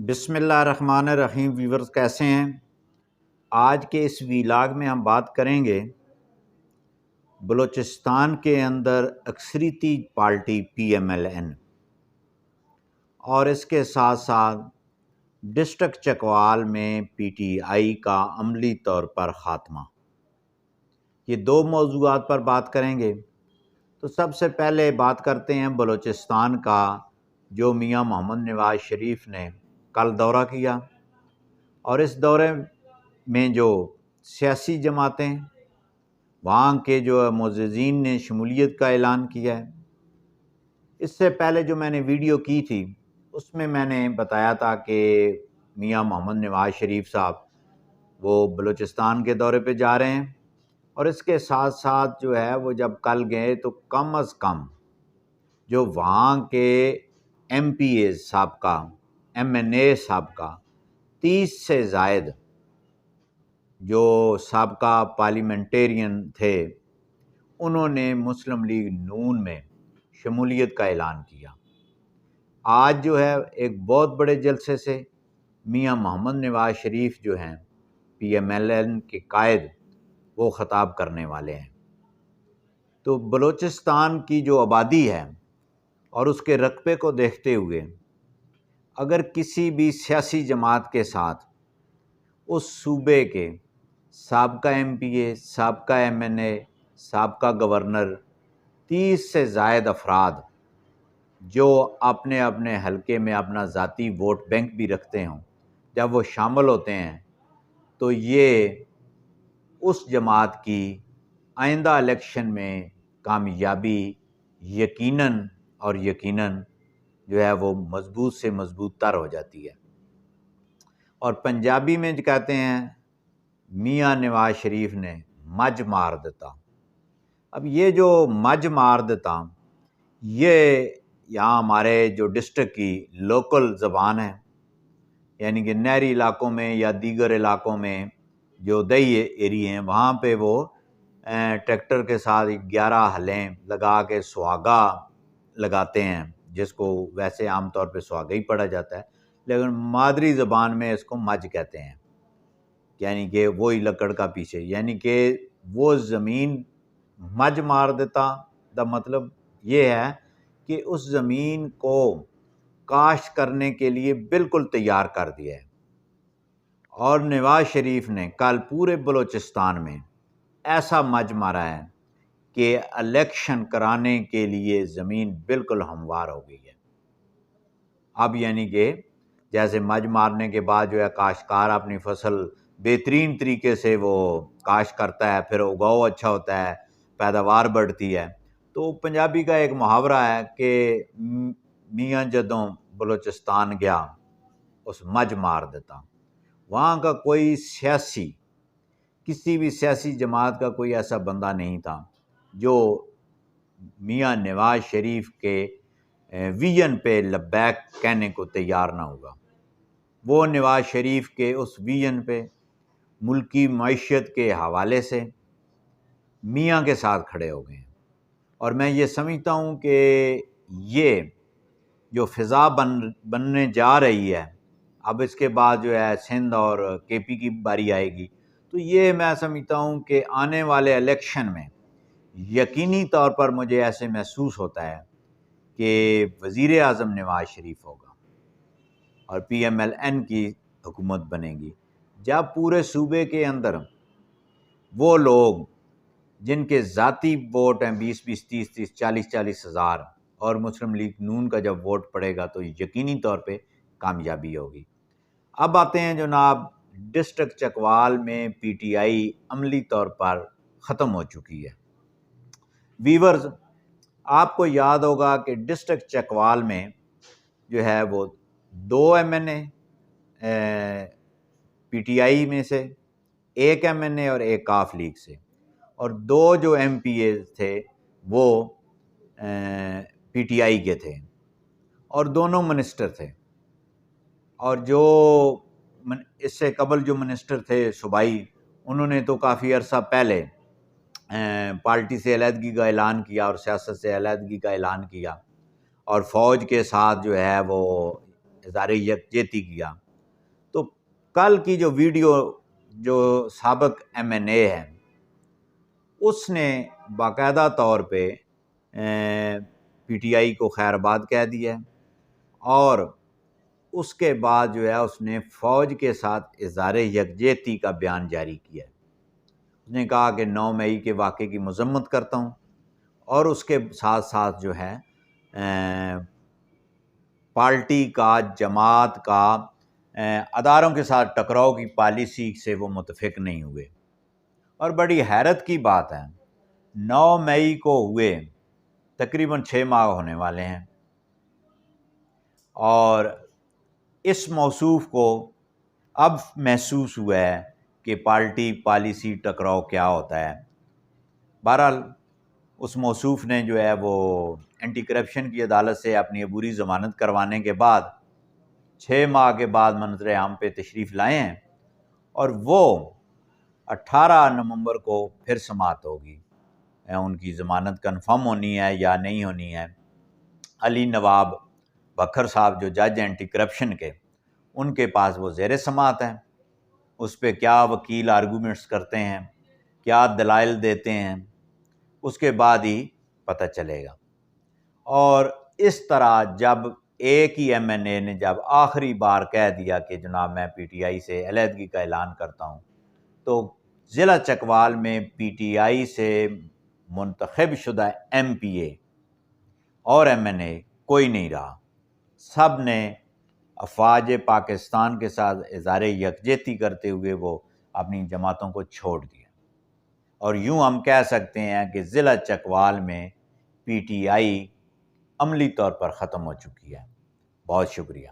بسم اللہ الرحمن الرحیم۔ ویورز کیسے ہیں؟ آج کے اس ویلاگ میں ہم بات کریں گے بلوچستان کے اندر اکثریتی party P M L N اور اس کے ساتھ ساتھ ڈسٹرکٹ چکوال میں پی ٹی آئی کا عملی طور پر خاتمہ، یہ دو موضوعات پر بات کریں گے۔ تو سب سے پہلے بات کرتے ہیں بلوچستان کا، جو میاں محمد نواز شریف نے کل دورہ کیا، اور اس دورے میں جو سیاسی جماعتیں، وہاں کے جو معززین نے شمولیت کا اعلان کیا ہے۔ اس سے پہلے جو میں نے ویڈیو کی تھی اس میں نے بتایا تھا کہ میاں محمد نواز شریف صاحب وہ بلوچستان کے دورے پہ جا رہے ہیں، اور اس کے ساتھ ساتھ جو ہے وہ جب کل گئے تو کم از کم جو وہاں کے ایم پی اے سابقہ، ایم این اے سابقہ 30 سے زائد جو سابقہ پارلیمنٹیرین تھے، انہوں نے مسلم لیگ نون میں شمولیت کا اعلان کیا۔ آج جو ہے ایک بہت بڑے جلسے سے میاں محمد نواز شریف جو ہیں پی ایم ایل این کے قائد، وہ خطاب کرنے والے ہیں۔ تو بلوچستان کی جو آبادی ہے اور اس کے رقبے کو دیکھتے ہوئے، اگر کسی بھی سیاسی جماعت کے ساتھ اس صوبے کے سابقہ ایم پی اے، سابقہ ایم این اے، سابقہ گورنر، 30 سے زائد افراد جو اپنے اپنے حلقے میں اپنا ذاتی ووٹ بینک بھی رکھتے ہوں، جب وہ شامل ہوتے ہیں تو یہ اس جماعت کی آئندہ الیکشن میں کامیابی یقیناً جو ہے وہ مضبوط سے مضبوط تر ہو جاتی ہے۔ اور پنجابی میں جو کہتے ہیں میاں نواز شریف نے مجھ مار دیتا۔ اب یہ جو مجھ مار دیتا، یہ یہاں ہمارے جو ڈسٹرکٹ کی لوکل زبان ہے، یعنی کہ نہری علاقوں میں یا دیگر علاقوں میں جو دیہی ایریے ہیں، وہاں پہ وہ ٹریکٹر کے ساتھ 11 ہلیں لگا کے سہاگا لگاتے ہیں، جس کو ویسے عام طور پہ سہاگا ہی پڑھا جاتا ہے، لیکن مادری زبان میں اس کو مجھ کہتے ہیں، یعنی کہ وہی لکڑ کا پیچھے، یعنی کہ وہ زمین مجھ مار دیتا۔ دا مطلب یہ ہے کہ اس زمین کو کاشت کرنے کے لیے بالکل تیار کر دیا ہے۔ اور نواز شریف نے کل پورے بلوچستان میں ایسا مجھ مارا ہے کہ الیکشن کرانے کے لیے زمین بالکل ہموار ہو گئی ہے۔ اب یعنی کہ جیسے مجھ مارنے کے بعد جو ہے کاشتکار اپنی فصل بہترین طریقے سے وہ کاشت کرتا ہے، پھر اگاؤ اچھا ہوتا ہے، پیداوار بڑھتی ہے۔ تو پنجابی کا ایک محاورہ ہے کہ میاں جدوں بلوچستان گیا اس مجھ مار دیتا۔ وہاں کا کوئی سیاسی، کسی بھی سیاسی جماعت کا کوئی ایسا بندہ نہیں تھا جو میاں نواز شریف کے ویژن پہ لبیک کہنے کو تیار نہ ہوگا۔ وہ نواز شریف کے اس ویژن پہ ملکی معیشت کے حوالے سے میاں کے ساتھ کھڑے ہو گئے ہیں، اور میں یہ سمجھتا ہوں کہ یہ جو فضا بننے جا رہی ہے، اب اس کے بعد جو ہے سندھ اور کے پی کی باری آئے گی، تو یہ میں سمجھتا ہوں کہ آنے والے الیکشن میں یقینی طور پر مجھے ایسے محسوس ہوتا ہے کہ وزیر اعظم نواز شریف ہوگا اور پی ایم ایل این کی حکومت بنے گی، جب پورے صوبے کے اندر وہ لوگ جن کے ذاتی ووٹ ہیں 20 20 30 30 40 40 ہزار، اور مسلم لیگ نون کا جب ووٹ پڑے گا تو یقینی طور پہ کامیابی ہوگی۔ اب آتے ہیں جناب، ڈسٹرکٹ چکوال میں پی ٹی آئی عملی طور پر ختم ہو چکی ہے۔ ویورز، آپ کو یاد ہوگا کہ ڈسٹرکٹ چکوال میں جو ہے وہ 2 M N A P T I میں سے، 1 ایم این اے اور 1 کاف لیگ سے، اور 2 جو ایم پی اے تھے وہ پی ٹی آئی کے تھے، اور دونوں منسٹر تھے۔ اور جو اس سے قبل جو منسٹر تھے صوبائی، انہوں نے تو کافی عرصہ پہلے پارٹی سے علیحدگی کا اعلان کیا اور سیاست سے علیحدگی کا اعلان کیا، اور فوج کے ساتھ جو ہے وہ اظہار یکجہتی کیا۔ تو کل کی جو ویڈیو جو سابق MNA ہے اس نے باقاعدہ طور پہ PTI کو خیر آباد کہہ دیا ہے، اور اس کے بعد جو ہے اس نے فوج کے ساتھ اظہار یکجہتی کا بیان جاری کیا ہے۔ اس نے کہا کہ 9 مئی کے واقعے کی مذمت کرتا ہوں، اور اس کے ساتھ ساتھ جو ہے پارٹی کا، جماعت کا، اداروں کے ساتھ ٹکراؤ کی پالیسی سے وہ متفق نہیں ہوئے۔ اور بڑی حیرت کی بات ہے، 9 مئی کو ہوئے تقریباً 6 ماہ ہونے والے ہیں، اور اس موصوف کو اب محسوس ہوا ہے کہ پارٹی پالیسی ٹکراؤ کیا ہوتا ہے۔ بہرحال اس موصوف نے جو ہے وہ اینٹی کرپشن کی عدالت سے اپنی عبوری ضمانت کروانے کے بعد 6 ماہ کے بعد منظر عام پہ تشریف لائے ہیں، اور وہ 18 نومبر کو پھر سماعت ہوگی۔ ان کی ضمانت کنفرم ہونی ہے یا نہیں ہونی ہے۔ علی نواب بکھر صاحب جو جج ہیں اینٹی کرپشن کے، ان کے پاس وہ زیر سماعت ہیں، اس پہ کیا وکیل آرگومنٹس کرتے ہیں، کیا دلائل دیتے ہیں، اس کے بعد ہی پتہ چلے گا۔ اور اس طرح جب ایک ہی MNA نے جب آخری بار کہہ دیا کہ جناب میں PTI سے علیحدگی کا اعلان کرتا ہوں، تو ضلع چکوال میں PTI سے منتخب شدہ MPA اور MNA کوئی نہیں رہا، سب نے افواج پاکستان کے ساتھ اظہار یکجہتی کرتے ہوئے وہ اپنی جماعتوں کو چھوڑ دیا، اور یوں ہم کہہ سکتے ہیں کہ ضلع چکوال میں PTI عملی طور پر ختم ہو چکی ہے۔ بہت شکریہ۔